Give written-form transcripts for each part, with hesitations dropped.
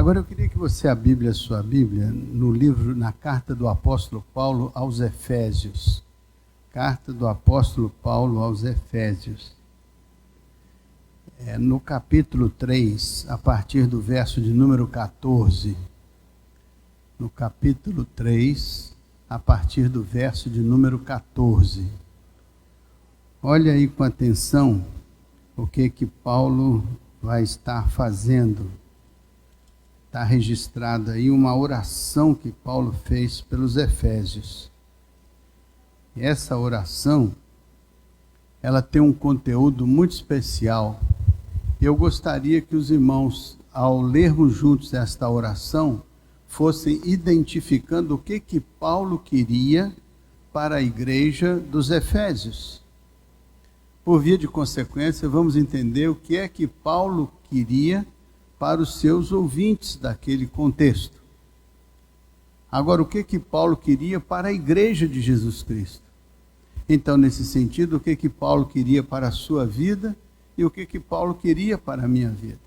Agora eu queria que você abrisse a sua Bíblia no livro, na carta do apóstolo Paulo aos Efésios. Carta do apóstolo Paulo aos Efésios. No capítulo 3, a partir do verso de número 14. No capítulo 3, a partir do verso de número 14. Olha aí com atenção o que Paulo vai estar fazendo. Está registrada aí uma oração que Paulo fez pelos Efésios. E essa oração, ela tem um conteúdo muito especial. Eu gostaria que os irmãos, ao lermos juntos esta oração, fossem identificando o que Paulo queria para a igreja dos Efésios. Por via de consequência, vamos entender o que é que Paulo queria para os seus ouvintes daquele contexto. Agora, o que Paulo queria para a igreja de Jesus Cristo? Então, nesse sentido, o que Paulo queria para a sua vida e o que Paulo queria para a minha vida?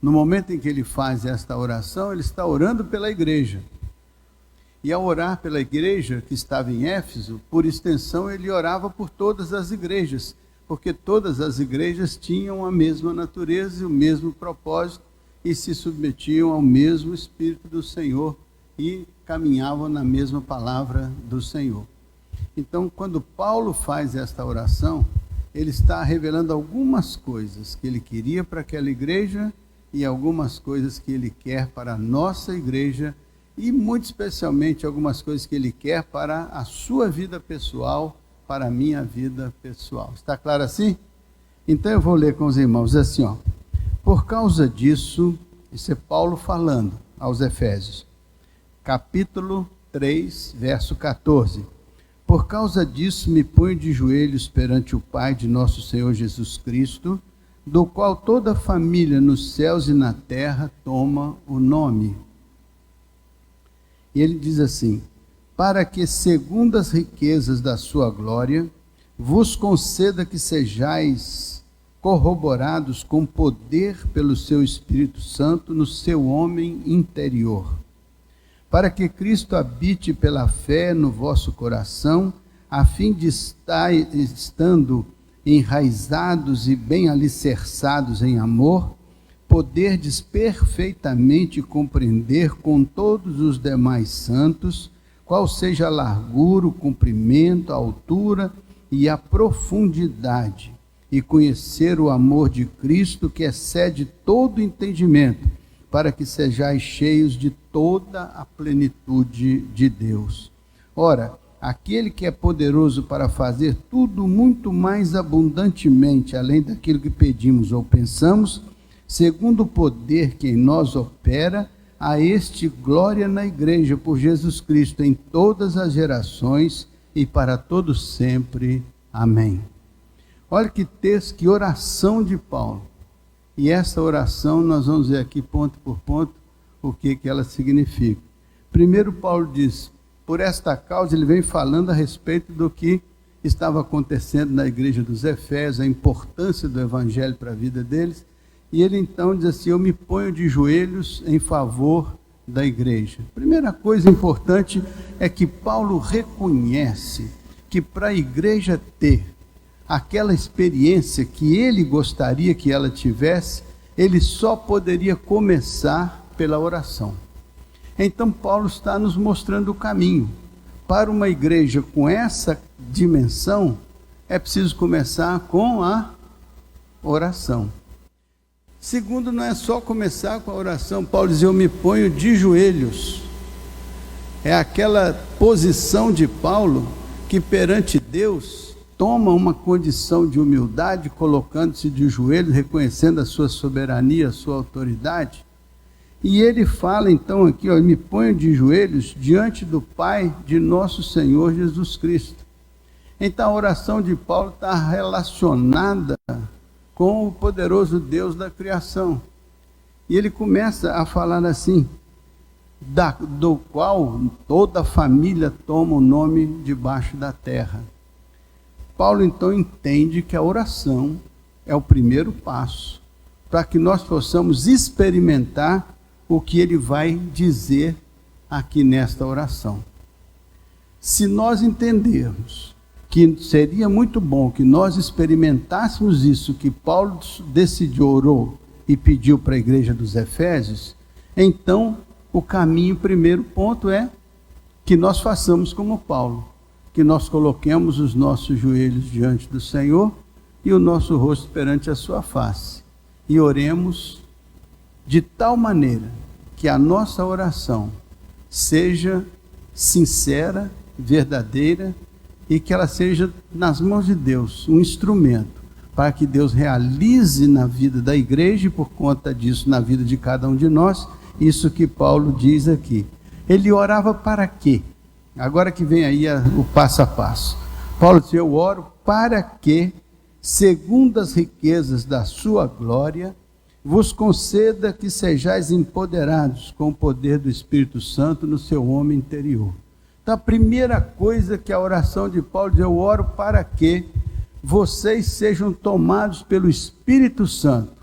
No momento em que ele faz esta oração, ele está orando pela igreja. E ao orar pela igreja que estava em Éfeso, por extensão, ele orava por todas as igrejas, porque todas as igrejas tinham a mesma natureza e o mesmo propósito, e se submetiam ao mesmo Espírito do Senhor e caminhavam na mesma palavra do Senhor. Então, quando Paulo faz esta oração, ele está revelando algumas coisas que ele queria para aquela igreja e algumas coisas que ele quer para a nossa igreja e, muito especialmente, algumas coisas que ele quer para a sua vida pessoal, para a minha vida pessoal. Está claro assim? Então, eu vou ler com os irmãos assim, ó. Por causa disso, isso é Paulo falando aos Efésios, capítulo 3, verso 14. Por causa disso me ponho de joelhos perante o Pai de nosso Senhor Jesus Cristo, do qual toda a família nos céus e na terra toma o nome. E ele diz assim: para que, segundo as riquezas da sua glória, vos conceda que sejais corroborados com poder pelo seu Espírito Santo no seu homem interior, para que Cristo habite pela fé no vosso coração, a fim de estando enraizados e bem alicerçados em amor, poderdes perfeitamente compreender com todos os demais santos qual seja a largura, o comprimento, a altura e a profundidade, e conhecer o amor de Cristo que excede todo entendimento, para que sejais cheios de toda a plenitude de Deus. Ora, aquele que é poderoso para fazer tudo muito mais abundantemente, além daquilo que pedimos ou pensamos, segundo o poder que em nós opera, a este glória na igreja por Jesus Cristo em todas as gerações e para todos sempre. Amém. Olha que texto, que oração de Paulo. E essa oração nós vamos ver aqui ponto por ponto o que ela significa. Primeiro Paulo diz, por esta causa ele vem falando a respeito do que estava acontecendo na igreja dos Efésios, a importância do evangelho para a vida deles. E ele então diz assim, eu me ponho de joelhos em favor da igreja. Primeira coisa importante é que Paulo reconhece que para a igreja ter aquela experiência que ele gostaria que ela tivesse, ele só poderia começar pela oração. Então Paulo está nos mostrando o caminho. Para uma igreja com essa dimensão, é preciso começar com a oração. Segundo, não é só começar com a oração. Paulo diz, eu me ponho de joelhos. É aquela posição de Paulo que perante Deus toma uma condição de humildade, colocando-se de joelhos, reconhecendo a sua soberania, a sua autoridade. E ele fala então aqui, ó, me ponho de joelhos diante do Pai de nosso Senhor Jesus Cristo. Então a oração de Paulo está relacionada com o poderoso Deus da criação. E ele começa a falar assim, do qual toda a família toma o nome debaixo da terra. Paulo então entende que a oração é o primeiro passo para que nós possamos experimentar o que ele vai dizer aqui nesta oração. Se nós entendermos que seria muito bom que nós experimentássemos isso que Paulo decidiu, orou e pediu para a igreja dos Efésios, então o caminho, primeiro ponto, é que nós façamos como Paulo, que nós coloquemos os nossos joelhos diante do Senhor e o nosso rosto perante a sua face, e oremos de tal maneira que a nossa oração seja sincera, verdadeira, e que ela seja nas mãos de Deus, um instrumento para que Deus realize na vida da igreja e por conta disso na vida de cada um de nós, isso que Paulo diz aqui. Ele orava para quê? Agora que vem aí o passo a passo. Paulo disse: eu oro para que, segundo as riquezas da sua glória, vos conceda que sejais empoderados com o poder do Espírito Santo no seu homem interior. Então, a primeira coisa que a oração de Paulo diz: eu oro para que vocês sejam tomados pelo Espírito Santo,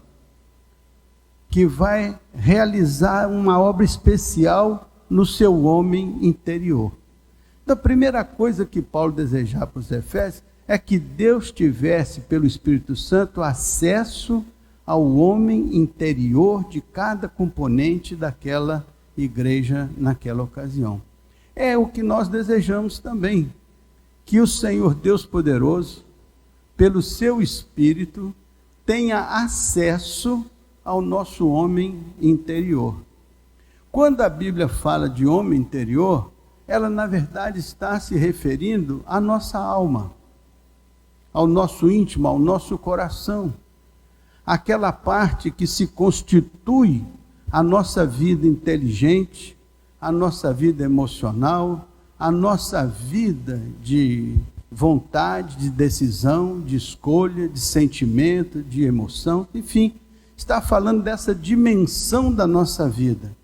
que vai realizar uma obra especial no seu homem interior. Então, a primeira coisa que Paulo desejava para os Efésios é que Deus tivesse, pelo Espírito Santo, acesso ao homem interior de cada componente daquela igreja naquela ocasião. É o que nós desejamos também, que o Senhor Deus poderoso, pelo seu Espírito, tenha acesso ao nosso homem interior. Quando a Bíblia fala de homem interior, ela na verdade está se referindo à nossa alma, ao nosso íntimo, ao nosso coração, aquela parte que se constitui a nossa vida inteligente, a nossa vida emocional, a nossa vida de vontade, de decisão, de escolha, de sentimento, de emoção, enfim, está falando dessa dimensão da nossa vida,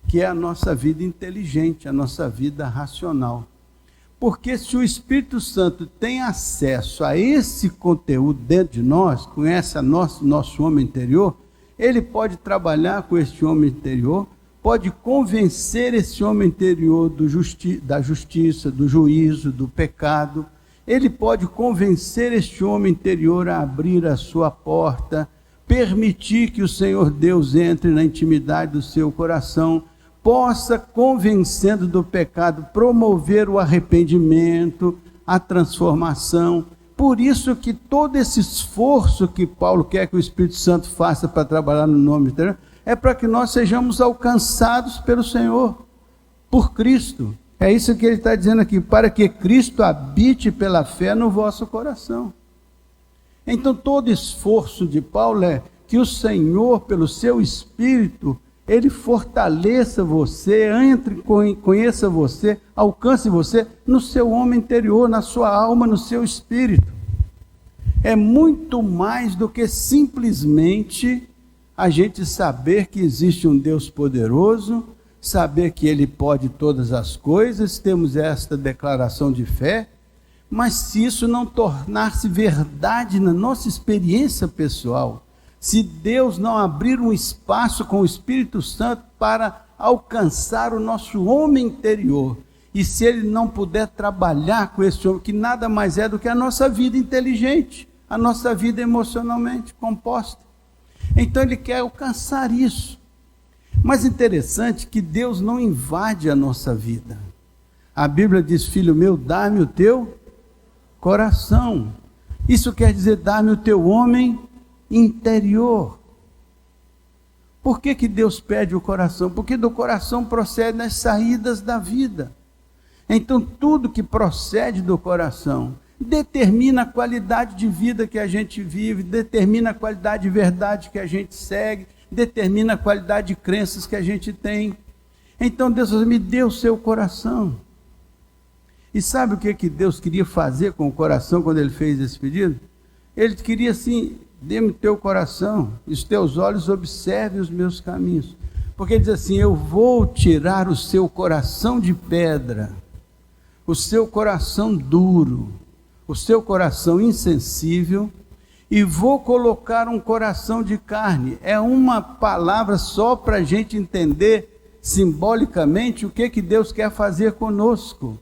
que é a nossa vida inteligente, a nossa vida racional. Porque se o Espírito Santo tem acesso a esse conteúdo dentro de nós, conhece nosso homem interior, ele pode trabalhar com esse homem interior, pode convencer esse homem interior da justiça, do juízo, do pecado. Ele pode convencer este homem interior a abrir a sua porta, permitir que o Senhor Deus entre na intimidade do seu coração, possa, convencendo do pecado, promover o arrependimento, a transformação. Por isso que todo esse esforço que Paulo quer que o Espírito Santo faça para trabalhar no nome de Deus, é para que nós sejamos alcançados pelo Senhor, por Cristo. É isso que ele está dizendo aqui, para que Cristo habite pela fé no vosso coração. Então todo esforço de Paulo é que o Senhor, pelo seu Espírito, ele fortaleça você, conheça você, alcance você no seu homem interior, na sua alma, no seu espírito. É muito mais do que simplesmente a gente saber que existe um Deus poderoso, saber que Ele pode todas as coisas, temos esta declaração de fé, mas se isso não tornar-se verdade na nossa experiência pessoal, se Deus não abrir um espaço com o Espírito Santo para alcançar o nosso homem interior, e se Ele não puder trabalhar com esse homem, que nada mais é do que a nossa vida inteligente, a nossa vida emocionalmente composta, então Ele quer alcançar isso. Mas interessante que Deus não invade a nossa vida. A Bíblia diz: filho meu, dá-me o teu coração. Isso quer dizer, dá-me o teu homem interior. Por que Deus pede o coração? Porque do coração procedem as saídas da vida. Então tudo que procede do coração determina a qualidade de vida que a gente vive, determina a qualidade de verdade que a gente segue, determina a qualidade de crenças que a gente tem. Então Deus me deu o seu coração. E sabe o que Deus queria fazer com o coração quando Ele fez esse pedido? Ele queria assim: dê-me o teu coração, e os teus olhos observem os meus caminhos. Porque Ele diz assim: eu vou tirar o seu coração de pedra, o seu coração duro, o seu coração insensível, e vou colocar um coração de carne. É uma palavra só para a gente entender simbolicamente o que Deus quer fazer conosco.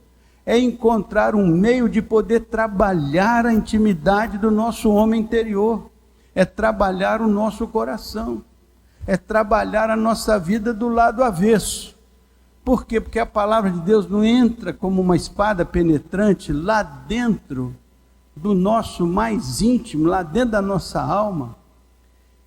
É encontrar um meio de poder trabalhar a intimidade do nosso homem interior, é trabalhar o nosso coração, é trabalhar a nossa vida do lado avesso. Por quê? Porque a palavra de Deus não entra como uma espada penetrante lá dentro do nosso mais íntimo, lá dentro da nossa alma,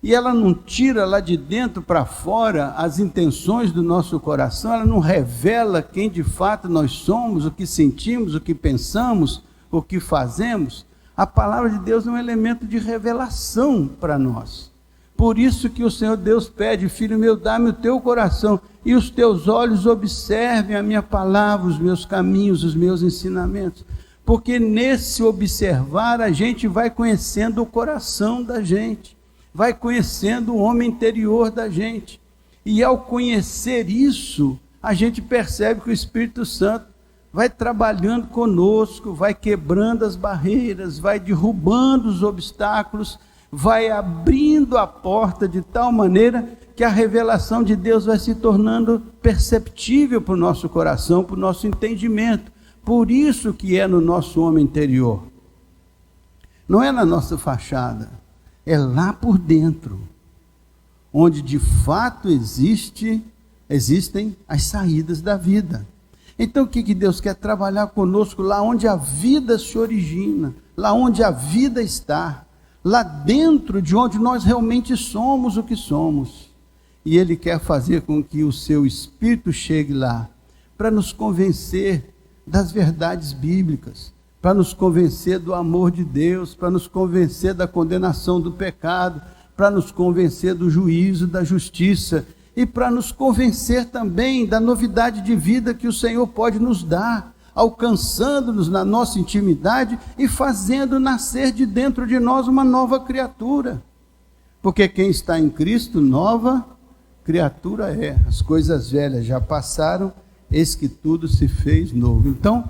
e ela não tira lá de dentro para fora as intenções do nosso coração, ela não revela quem de fato nós somos, o que sentimos, o que pensamos, o que fazemos. A palavra de Deus é um elemento de revelação para nós. Por isso que o Senhor Deus pede: filho meu, dá-me o teu coração e os teus olhos observem a minha palavra, os meus caminhos, os meus ensinamentos. Porque nesse observar a gente vai conhecendo o coração da gente, vai conhecendo o homem interior da gente. E ao conhecer isso, a gente percebe que o Espírito Santo vai trabalhando conosco, vai quebrando as barreiras, vai derrubando os obstáculos, vai abrindo a porta de tal maneira que a revelação de Deus vai se tornando perceptível para o nosso coração, para o nosso entendimento. Por isso que é no nosso homem interior. Não é na nossa fachada, é lá por dentro, onde de fato existem as saídas da vida. Então o que Deus quer? Trabalhar conosco lá onde a vida se origina, lá onde a vida está, lá dentro de onde nós realmente somos o que somos. E Ele quer fazer com que o seu Espírito chegue lá, para nos convencer das verdades bíblicas, para nos convencer do amor de Deus, para nos convencer da condenação do pecado, para nos convencer do juízo, da justiça, e para nos convencer também da novidade de vida que o Senhor pode nos dar, alcançando-nos na nossa intimidade e fazendo nascer de dentro de nós uma nova criatura. Porque quem está em Cristo, nova criatura é. As coisas velhas já passaram, eis que tudo se fez novo. Então,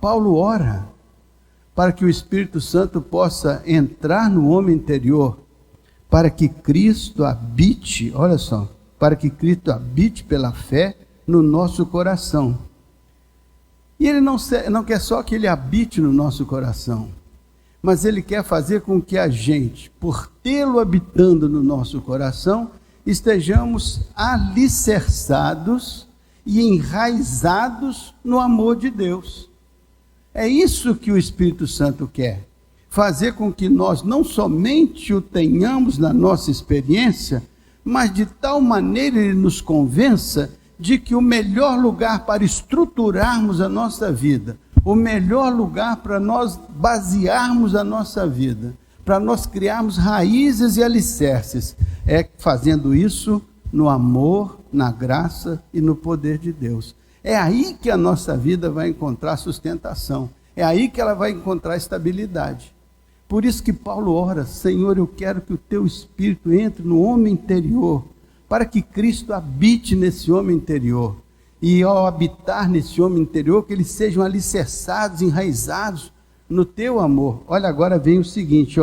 Paulo ora para que o Espírito Santo possa entrar no homem interior, para que Cristo habite, olha só, para que Cristo habite pela fé no nosso coração. E Ele não quer só que Ele habite no nosso coração, mas Ele quer fazer com que a gente, por tê-lo habitando no nosso coração, estejamos alicerçados e enraizados no amor de Deus. É isso que o Espírito Santo quer, fazer com que nós não somente o tenhamos na nossa experiência, mas de tal maneira Ele nos convença de que o melhor lugar para estruturarmos a nossa vida, o melhor lugar para nós basearmos a nossa vida, para nós criarmos raízes e alicerces, é fazendo isso no amor, na graça e no poder de Deus. É aí que a nossa vida vai encontrar sustentação, é aí que ela vai encontrar estabilidade. Por isso que Paulo ora: Senhor, eu quero que o teu Espírito entre no homem interior, para que Cristo habite nesse homem interior, e ao habitar nesse homem interior, que eles sejam alicerçados, enraizados no teu amor. Olha, agora vem o seguinte,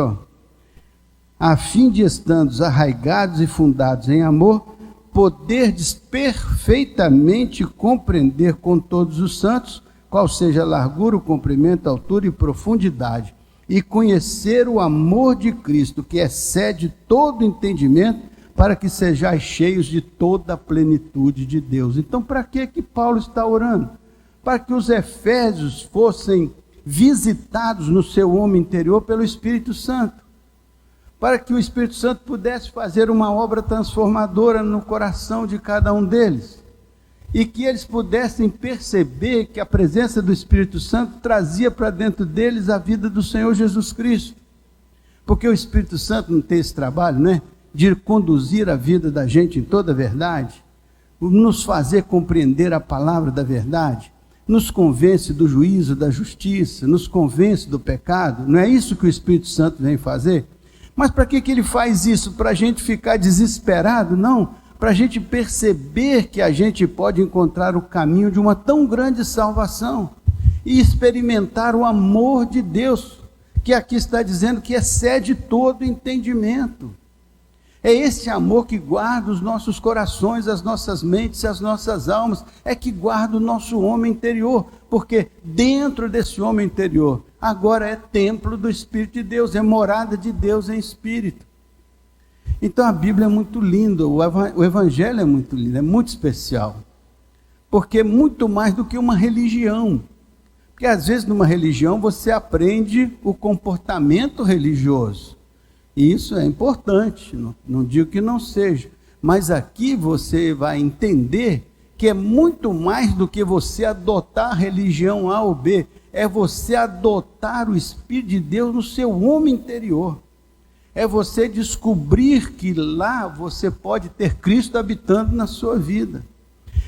a fim de, estando arraigados e fundados em amor, poderdes perfeitamente compreender com todos os santos qual seja a largura, o comprimento, a altura e profundidade, e conhecer o amor de Cristo, que excede todo entendimento, para que sejais cheios de toda a plenitude de Deus. Então, para que Paulo está orando? Para que os efésios fossem visitados no seu homem interior pelo Espírito Santo, para que o Espírito Santo pudesse fazer uma obra transformadora no coração de cada um deles, e que eles pudessem perceber que a presença do Espírito Santo trazia para dentro deles a vida do Senhor Jesus Cristo. Porque o Espírito Santo não tem esse trabalho, né, de conduzir a vida da gente em toda a verdade, nos fazer compreender a palavra da verdade, nos convence do juízo, da justiça, nos convence do pecado. Não é isso que o Espírito Santo vem fazer? Mas para que Ele faz isso? Para a gente ficar desesperado? Não, para a gente perceber que a gente pode encontrar o caminho de uma tão grande salvação, e experimentar o amor de Deus, que aqui está dizendo que excede todo entendimento. É esse amor que guarda os nossos corações, as nossas mentes e as nossas almas, é que guarda o nosso homem interior, porque dentro desse homem interior, agora é templo do Espírito de Deus, é morada de Deus em Espírito. Então a Bíblia é muito linda, o Evangelho é muito lindo, é muito especial, porque é muito mais do que uma religião. Porque às vezes numa religião você aprende o comportamento religioso, e isso é importante, não digo que não seja, mas aqui você vai entender que é muito mais do que você adotar a religião A ou B, é você adotar o Espírito de Deus no seu homem interior, é você descobrir que lá você pode ter Cristo habitando na sua vida,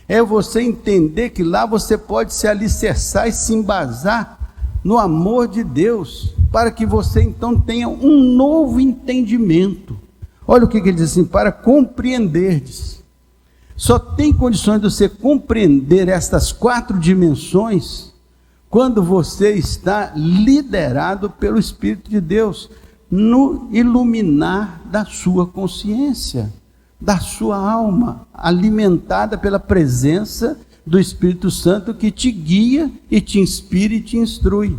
é você entender que lá você pode se alicerçar e se embasar no amor de Deus, para que você então tenha um novo entendimento. Olha o que ele diz assim: para compreenderdes. Só tem condições de você compreender estas 4 dimensões quando você está liderado pelo Espírito de Deus, no iluminar da sua consciência, da sua alma, alimentada pela presença do Espírito Santo que te guia e te inspira e te instrui.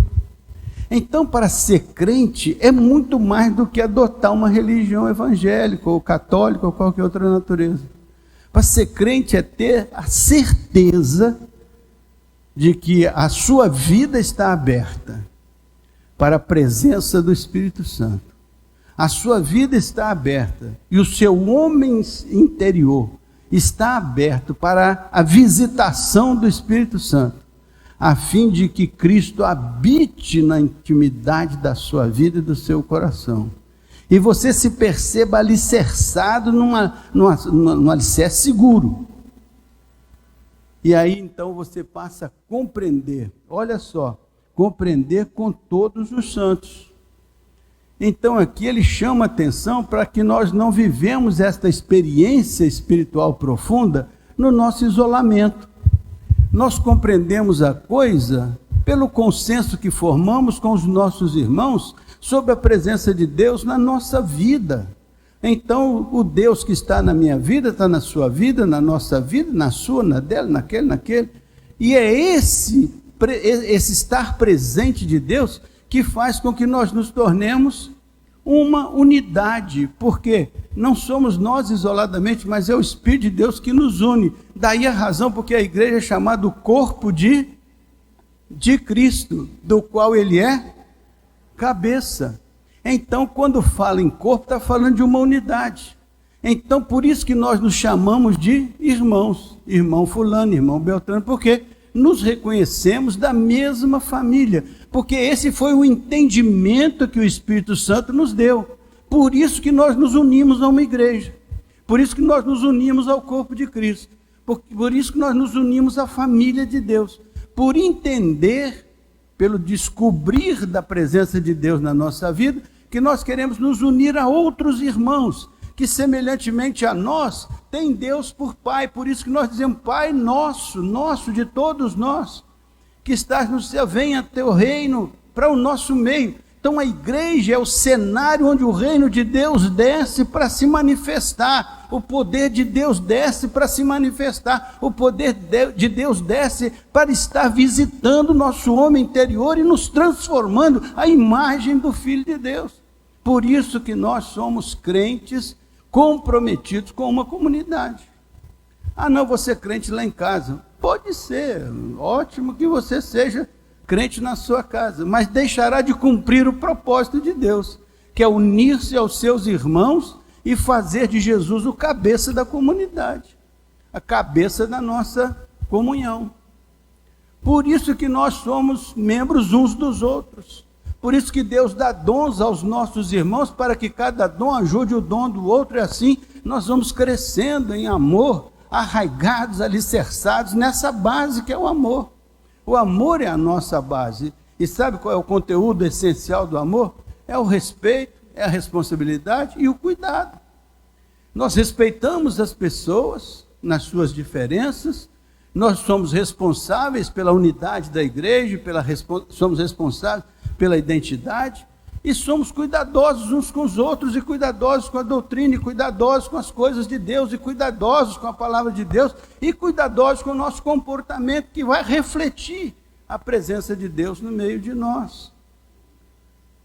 Então, para ser crente é muito mais do que adotar uma religião evangélica ou católica ou qualquer outra natureza. Para ser crente é ter a certeza de que a sua vida está aberta para a presença do Espírito Santo. A sua vida está aberta e o seu homem interior está aberto para a visitação do Espírito Santo, a fim de que Cristo habite na intimidade da sua vida e do seu coração. E você se perceba alicerçado num alicerce seguro. E aí então você passa a compreender, olha só, compreender com todos os santos. Então aqui ele chama atenção para que nós não vivemos esta experiência espiritual profunda no nosso isolamento. Nós compreendemos a coisa pelo consenso que formamos com os nossos irmãos sobre a presença de Deus na nossa vida. Então o Deus que está na minha vida, está na sua vida, na nossa vida, na sua, na dela, naquele. E é esse estar presente de Deus que faz com que nós nos tornemos uma unidade, porque não somos nós isoladamente, mas é o Espírito de Deus que nos une. Daí a razão porque a igreja é chamada o corpo de Cristo, do qual ele é cabeça. Então, quando fala em corpo, está falando de uma unidade. Então, por isso que nós nos chamamos de irmãos, irmão fulano, irmão Beltrano, porque nos reconhecemos da mesma família, porque esse foi o entendimento que o Espírito Santo nos deu. Por isso que nós nos unimos a uma igreja, por isso que nós nos unimos ao corpo de Cristo, por isso que nós nos unimos à família de Deus, por entender, pelo descobrir da presença de Deus na nossa vida, que nós queremos nos unir a outros irmãos, que semelhantemente a nós, tem Deus por Pai. Por isso que nós dizemos: Pai nosso, nosso de todos nós, que estás no céu, venha teu reino para o nosso meio. Então a igreja é o cenário onde o reino de Deus desce para se manifestar, o poder de Deus desce para se manifestar, o poder de Deus desce para estar visitando o nosso homem interior e nos transformando à imagem do Filho de Deus. Por isso que nós somos crentes comprometidos com uma comunidade. Ah, não, você é crente lá em casa. Pode ser, ótimo que você seja crente na sua casa, mas deixará de cumprir o propósito de Deus, que é unir-se aos seus irmãos e fazer de Jesus o cabeça da comunidade, a cabeça da nossa comunhão. Por isso que nós somos membros uns dos outros. Por isso que Deus dá dons aos nossos irmãos, para que cada dom ajude o dom do outro, e assim nós vamos crescendo em amor, arraigados, alicerçados nessa base que é o amor. O amor é a nossa base. E sabe qual é o conteúdo essencial do amor? É o respeito, é a responsabilidade e o cuidado. Nós respeitamos as pessoas nas suas diferenças, nós somos responsáveis pela unidade da igreja, somos responsáveis pela identidade, E somos cuidadosos uns com os outros, e cuidadosos com a doutrina, e cuidadosos com as coisas de Deus, e cuidadosos com a palavra de Deus, e cuidadosos com o nosso comportamento, que vai refletir a presença de Deus no meio de nós.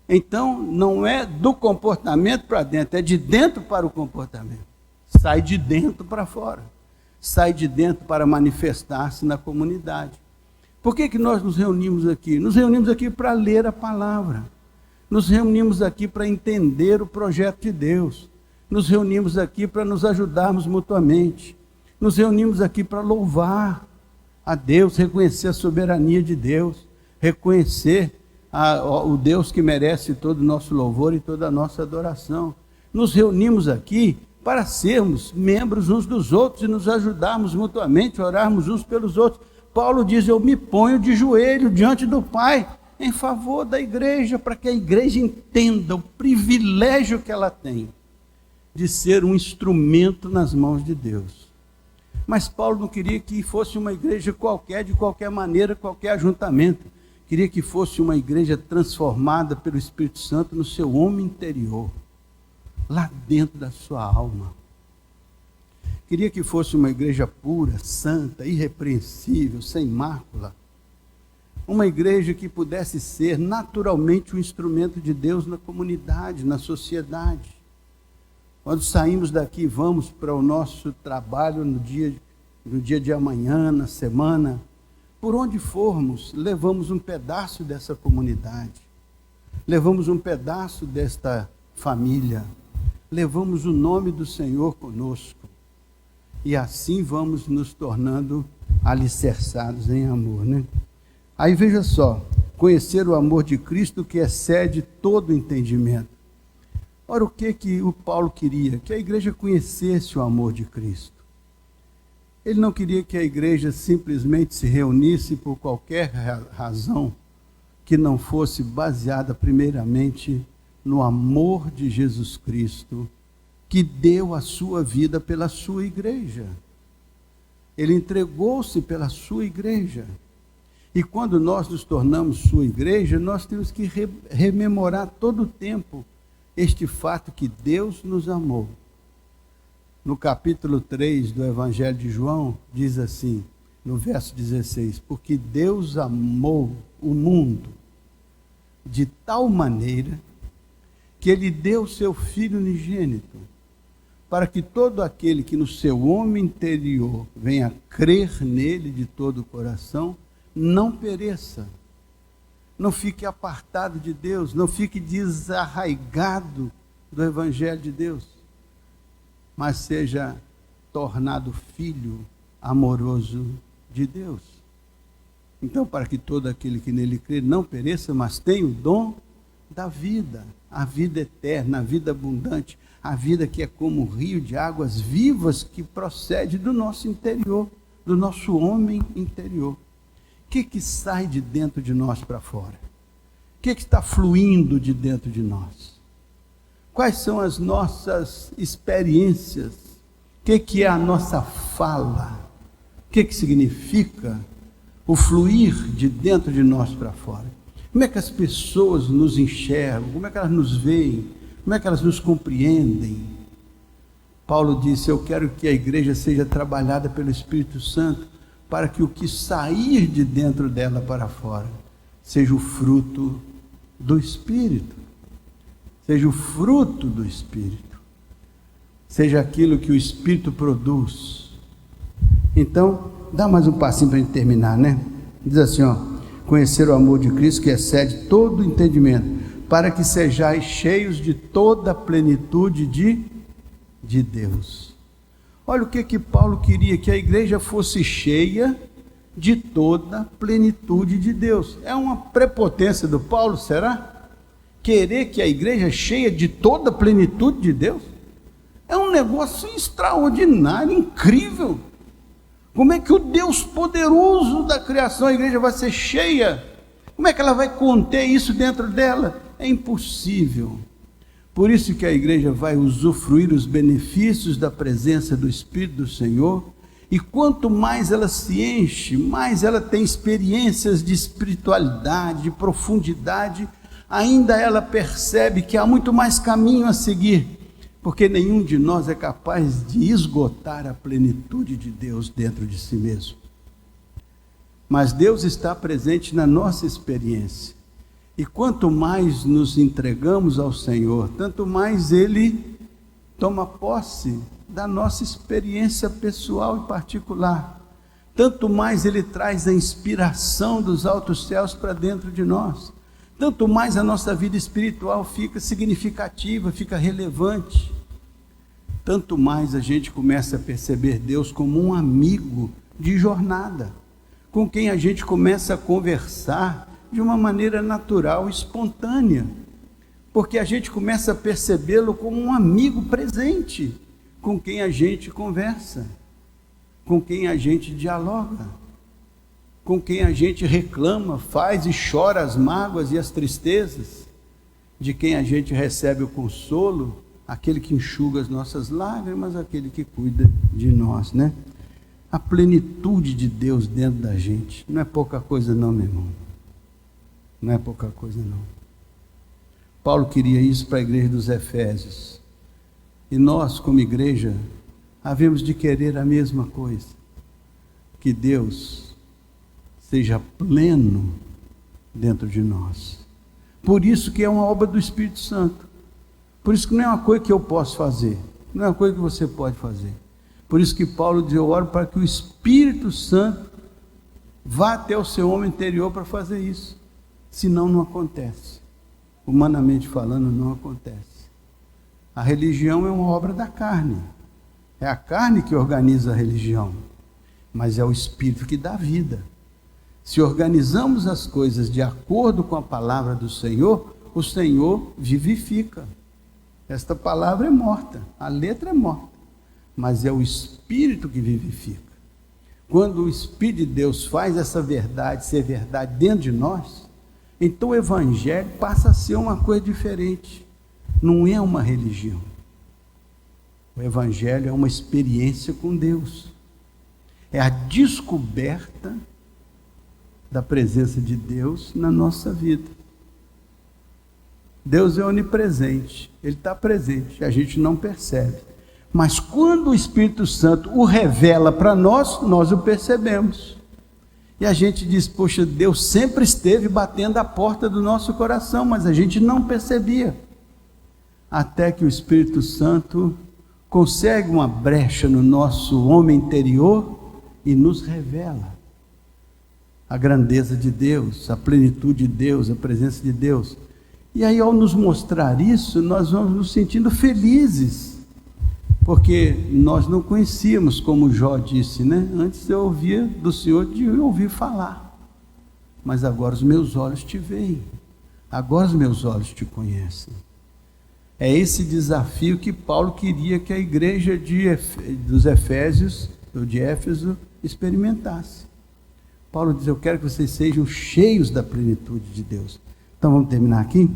Então, não é do comportamento para dentro, é de dentro para o comportamento. Sai de dentro para fora. Sai de dentro para manifestar-se na comunidade. Por que nós nos reunimos aqui? Nos reunimos aqui para ler a palavra. Nos reunimos aqui para entender o projeto de Deus. Nos reunimos aqui para nos ajudarmos mutuamente. Nos reunimos aqui para louvar a Deus, reconhecer a soberania de Deus, reconhecer o Deus que merece todo o nosso louvor e toda a nossa adoração. Nos reunimos aqui para sermos membros uns dos outros e nos ajudarmos mutuamente, orarmos uns pelos outros. Paulo diz: eu me ponho de joelho diante do Pai em favor da igreja, para que a igreja entenda o privilégio que ela tem de ser um instrumento nas mãos de Deus. Mas Paulo não queria que fosse uma igreja qualquer, de qualquer maneira, qualquer ajuntamento. Queria que fosse uma igreja transformada pelo Espírito Santo no seu homem interior, lá dentro da sua alma. Queria que fosse uma igreja pura, santa, irrepreensível, sem mácula. Uma igreja que pudesse ser naturalmente um instrumento de Deus na comunidade, na sociedade. Quando saímos daqui, vamos para o nosso trabalho no dia de amanhã, na semana. Por onde formos, levamos um pedaço dessa comunidade. Levamos um pedaço desta família. Levamos o nome do Senhor conosco. E assim vamos nos tornando alicerçados em amor, né? Aí veja só, conhecer o amor de Cristo que excede todo entendimento. Ora, o que o Paulo queria? Que a igreja conhecesse o amor de Cristo. Ele não queria que a igreja simplesmente se reunisse por qualquer razão que não fosse baseada primeiramente no amor de Jesus Cristo, que deu a sua vida pela sua igreja. Ele entregou-se pela sua igreja. E quando nós nos tornamos sua igreja, nós temos que rememorar todo o tempo este fato que Deus nos amou. No capítulo 3 do Evangelho de João, diz assim, no verso 16, porque Deus amou o mundo de tal maneira que Ele deu o seu Filho unigênito, para que todo aquele que no seu homem interior venha crer nele de todo o coração, não pereça, não fique apartado de Deus, não fique desarraigado do Evangelho de Deus, mas seja tornado filho amoroso de Deus. Então, para que todo aquele que nele crê não pereça, mas tenha o dom da vida, a vida eterna, a vida abundante, a vida que é como um rio de águas vivas que procede do nosso interior, do nosso homem interior. O que sai de dentro de nós para fora? O que está fluindo de dentro de nós? Quais são as nossas experiências? O que é a nossa fala? O que significa o fluir de dentro de nós para fora? Como é que as pessoas nos enxergam? Como é que elas nos veem? Como é que elas nos compreendem? Paulo disse: eu quero que a igreja seja trabalhada pelo Espírito Santo, para que o que sair de dentro dela para fora seja o fruto do Espírito, seja o fruto do Espírito, seja aquilo que o Espírito produz. Então, dá mais um passinho para a gente terminar, né? Diz assim, ó: conhecer o amor de Cristo que excede todo entendimento, para que sejais cheios de toda a plenitude de Deus. Olha o que Paulo queria: que a igreja fosse cheia de toda a plenitude de Deus. É uma prepotência do Paulo, será? Querer que a igreja cheia de toda a plenitude de Deus? É um negócio extraordinário, incrível. Como é que o Deus poderoso da criação, a igreja vai ser cheia? Como é que ela vai conter isso dentro dela? É impossível. Por isso que a igreja vai usufruir os benefícios da presença do Espírito do Senhor, e quanto mais ela se enche, mais ela tem experiências de espiritualidade, de profundidade, ainda ela percebe que há muito mais caminho a seguir, porque nenhum de nós é capaz de esgotar a plenitude de Deus dentro de si mesmo. Mas Deus está presente na nossa experiência. E quanto mais nos entregamos ao Senhor, tanto mais Ele toma posse da nossa experiência pessoal e particular. Tanto mais Ele traz a inspiração dos altos céus para dentro de nós. Tanto mais a nossa vida espiritual fica significativa, fica relevante. Tanto mais a gente começa a perceber Deus como um amigo de jornada, com quem a gente começa a conversar de uma maneira natural, espontânea, porque a gente começa a percebê-lo como um amigo presente, com quem a gente conversa, com quem a gente dialoga, com quem a gente reclama, faz e chora as mágoas e as tristezas, de quem a gente recebe o consolo, aquele que enxuga as nossas lágrimas, aquele que cuida de nós, né? A plenitude de Deus dentro da gente, não é pouca coisa não, meu irmão, não é pouca coisa não. Paulo queria isso para a igreja dos Efésios, e nós como igreja, havemos de querer a mesma coisa, que Deus seja pleno dentro de nós. Por isso que é uma obra do Espírito Santo, por isso que não é uma coisa que eu posso fazer, não é uma coisa que você pode fazer. Por isso que Paulo diz: eu oro para que o Espírito Santo vá até o seu homem interior para fazer isso, senão não acontece, humanamente falando não acontece. A religião é uma obra da carne, é a carne que organiza a religião, mas é o Espírito que dá vida. Se organizamos as coisas de acordo com a palavra do Senhor, o Senhor vivifica. Esta palavra é morta, a letra é morta, mas é o Espírito que vivifica. Quando o Espírito de Deus faz essa verdade ser verdade dentro de nós, então o Evangelho passa a ser uma coisa diferente, não é uma religião. O Evangelho é uma experiência com Deus, é a descoberta da presença de Deus na nossa vida. Deus é onipresente, Ele está presente, a gente não percebe, mas quando o Espírito Santo o revela para nós, nós o percebemos, e a gente diz: poxa, Deus sempre esteve batendo a porta do nosso coração, mas a gente não percebia, até que o Espírito Santo consegue uma brecha no nosso homem interior e nos revela a grandeza de Deus, a plenitude de Deus, a presença de Deus. E aí, ao nos mostrar isso, nós vamos nos sentindo felizes, porque nós não conhecíamos, como Jó disse, né? Antes eu ouvia do Senhor de ouvir falar, mas agora os meus olhos te veem, agora os meus olhos te conhecem. É esse desafio que Paulo queria que a igreja dos Efésios, ou de Éfeso, experimentasse. Paulo diz: eu quero que vocês sejam cheios da plenitude de Deus. Então vamos terminar aqui?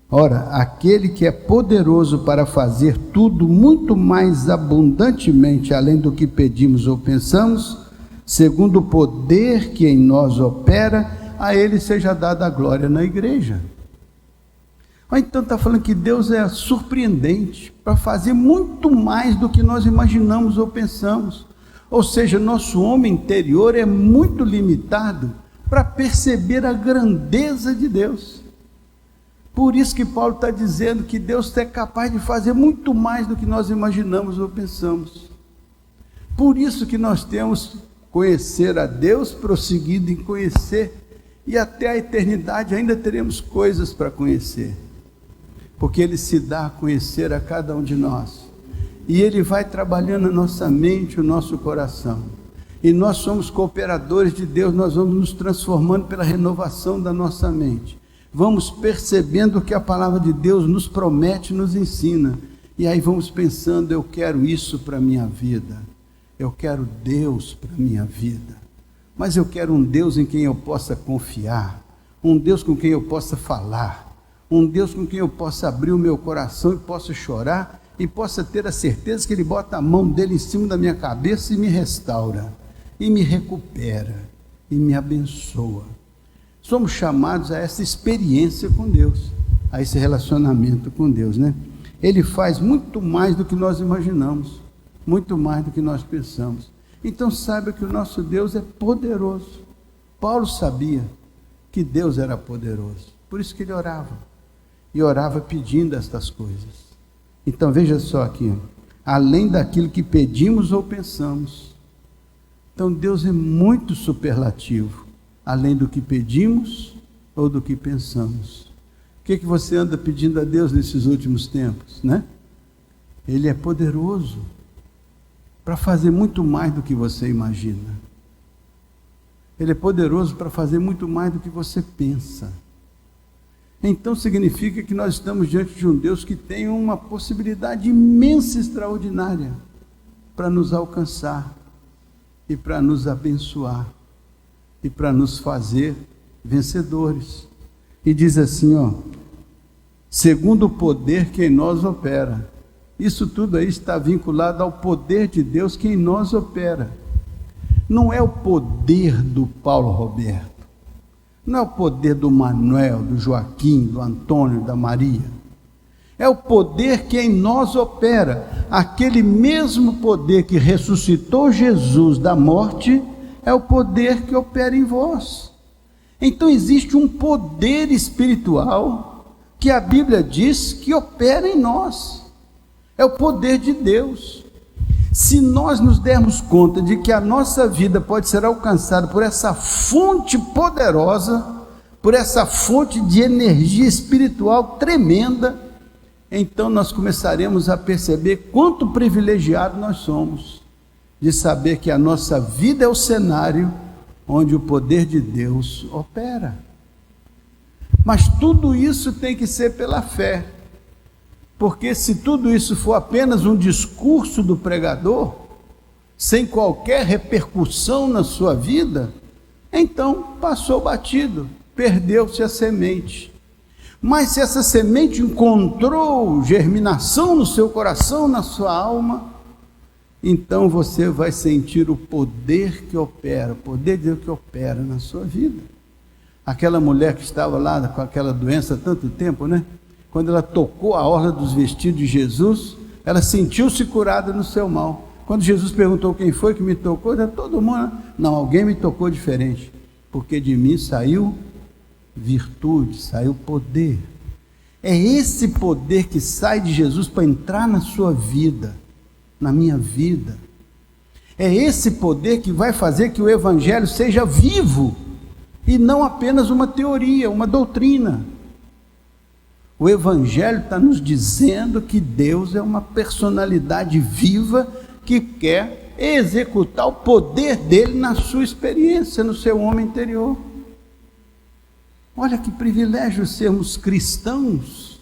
Ora, aquele que é poderoso para fazer tudo muito mais abundantemente além do que pedimos ou pensamos, segundo o poder que em nós opera, a Ele seja dada a glória na igreja. Então está falando que Deus é surpreendente para fazer muito mais do que nós imaginamos ou pensamos. Ou seja, nosso homem interior é muito limitado para perceber a grandeza de Deus. Por isso que Paulo está dizendo que Deus é capaz de fazer muito mais do que nós imaginamos ou pensamos. Por isso que nós temos conhecer a Deus, prosseguindo em conhecer, e até a eternidade ainda teremos coisas para conhecer, porque Ele se dá a conhecer a cada um de nós, e Ele vai trabalhando a nossa mente, o nosso coração, e nós somos cooperadores de Deus. Nós vamos nos transformando pela renovação da nossa mente, vamos percebendo o que a palavra de Deus nos promete, nos ensina, e aí vamos pensando: eu quero isso para a minha vida, eu quero Deus para a minha vida, mas eu quero um Deus em quem eu possa confiar, um Deus com quem eu possa falar, um Deus com quem eu possa abrir o meu coração e possa chorar, e possa ter a certeza que Ele bota a mão dEle em cima da minha cabeça e me restaura, e me recupera, e me abençoa. somos chamados a essa experiência com Deus, a esse relacionamento com Deus, né? Ele faz muito mais do que nós imaginamos, muito mais do que nós pensamos. Então saiba que o nosso Deus é poderoso. Paulo sabia que Deus era poderoso, por isso que ele orava, e orava pedindo estas coisas. Então veja só aqui, além daquilo que pedimos ou pensamos. Então Deus é muito superlativo, além do que pedimos ou do que pensamos. O que você anda pedindo a Deus nesses últimos tempos, né? Ele é poderoso para fazer muito mais do que você imagina. Ele é poderoso para fazer muito mais do que você pensa. Então significa que nós estamos diante de um Deus que tem uma possibilidade imensa, extraordinária, para nos alcançar, e para nos abençoar, e para nos fazer vencedores. E diz assim, segundo o poder que em nós opera. Isso tudo aí está vinculado ao poder de Deus que em nós opera. Não é o poder do Paulo Roberto, não é o poder do Manuel, do Joaquim, do Antônio, da Maria. É o poder que em nós opera. Aquele mesmo poder que ressuscitou Jesus da morte, é o poder que opera em vós. Então existe um poder espiritual que a Bíblia diz que opera em nós. É o poder de Deus. Se nós nos dermos conta de que a nossa vida pode ser alcançada por essa fonte poderosa, por essa fonte de energia espiritual tremenda, então nós começaremos a perceber quanto privilegiado nós somos de saber que a nossa vida é o cenário onde o poder de Deus opera. Mas tudo isso tem que ser pela fé, porque se tudo isso for apenas um discurso do pregador, sem qualquer repercussão na sua vida, então passou batido, perdeu-se a semente. Mas se essa semente encontrou germinação no seu coração, na sua alma, então você vai sentir o poder que opera, o poder de Deus que opera na sua vida. Aquela mulher que estava lá com aquela doença há tanto tempo, né? Quando ela tocou a orla dos vestidos de Jesus, ela sentiu-se curada no seu mal. Quando Jesus perguntou quem foi que me tocou, todo mundo, não, alguém me tocou diferente, porque de mim saiu virtude, saiu poder. É esse poder que sai de Jesus para entrar na sua vida, na minha vida. É esse poder que vai fazer que o Evangelho seja vivo e não apenas uma teoria, uma doutrina. O Evangelho está nos dizendo que Deus é uma personalidade viva que quer executar o poder dele na sua experiência, no seu homem interior. Olha que privilégio sermos cristãos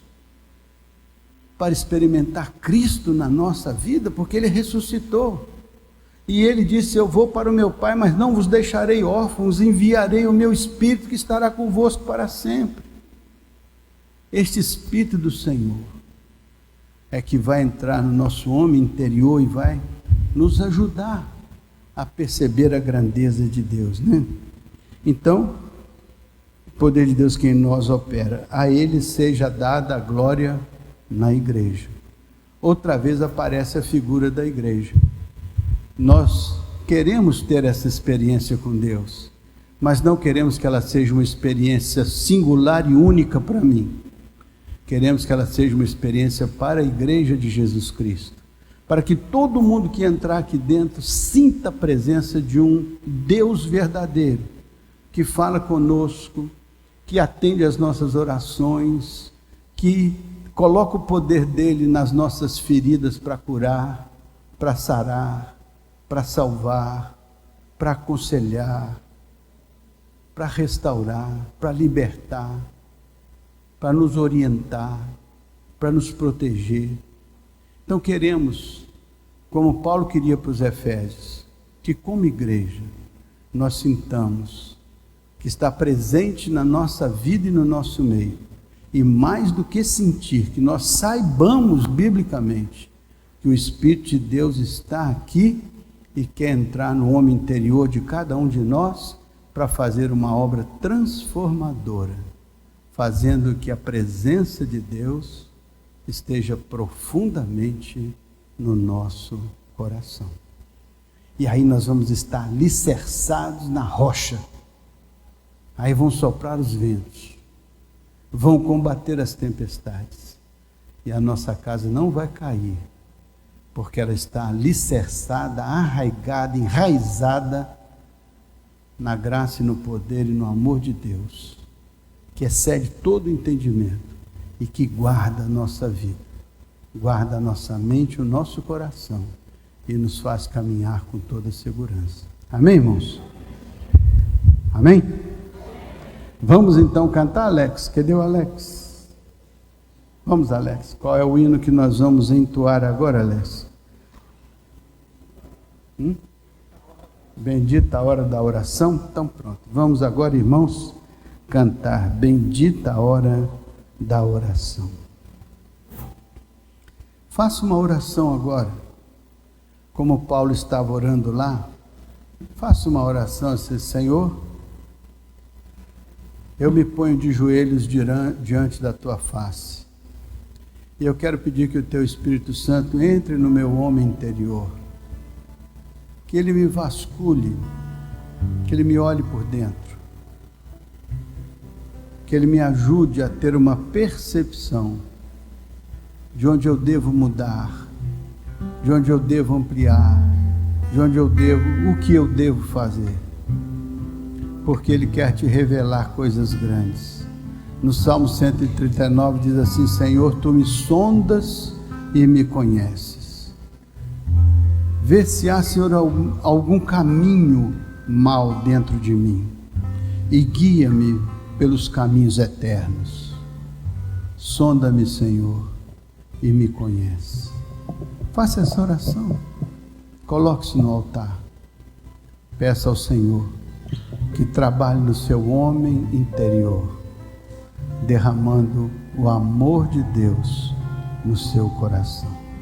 para experimentar Cristo na nossa vida, porque Ele ressuscitou. E Ele disse, eu vou para o meu Pai, mas não vos deixarei órfãos, enviarei o meu Espírito que estará convosco para sempre. Este Espírito do Senhor é que vai entrar no nosso homem interior e vai nos ajudar a perceber a grandeza de Deus, né? Então, o poder de Deus que em nós opera, a Ele seja dada a glória na igreja. Outra vez aparece a figura da igreja. Nós queremos ter essa experiência com Deus, mas não queremos que ela seja uma experiência singular e única para mim. Queremos que ela seja uma experiência para a igreja de Jesus Cristo, para que todo mundo que entrar aqui dentro sinta a presença de um Deus verdadeiro, que fala conosco, que atende às nossas orações, que coloca o poder dele nas nossas feridas para curar, para sarar, para salvar, para aconselhar, para restaurar, para libertar, para nos orientar, para nos proteger. Então queremos, como Paulo queria para os Efésios, que como igreja nós sintamos que está presente na nossa vida e no nosso meio, e mais do que sentir, que nós saibamos biblicamente que o Espírito de Deus está aqui e quer entrar no homem interior de cada um de nós para fazer uma obra transformadora, fazendo que a presença de Deus esteja profundamente no nosso coração. E aí nós vamos estar alicerçados na rocha. Aí vão soprar os ventos, vão combater as tempestades, e a nossa casa não vai cair, porque ela está alicerçada, arraigada, enraizada na graça e no poder e no amor de Deus, que excede todo entendimento e que guarda a nossa vida, guarda a nossa mente e o nosso coração e nos faz caminhar com toda segurança. Amém, irmãos? Amém? Vamos então cantar, Alex. Cadê o Alex? Vamos, Alex. Qual é o hino que nós vamos entoar agora, Alex? Bendita a hora da oração. Então pronto. Vamos agora, irmãos, cantar Bendita a hora da oração. Faça uma oração agora. Como Paulo estava orando lá, faça uma oração assim: Senhor, eu me ponho de joelhos diante da tua face, e eu quero pedir que o teu Espírito Santo entre no meu homem interior, que ele me vasculhe, que ele me olhe por dentro, que ele me ajude a ter uma percepção de onde eu devo mudar, de onde eu devo ampliar, de onde eu devo, o que eu devo fazer, porque ele quer te revelar coisas grandes. No Salmo 139 diz assim: Senhor, tu me sondas e me conheces. Vê se há, Senhor, algum caminho mal dentro de mim e guia-me pelos caminhos eternos. Sonda-me, Senhor, e me conhece. Faça essa oração, coloque-se no altar, peça ao Senhor que trabalhe no seu homem interior, derramando o amor de Deus no seu coração.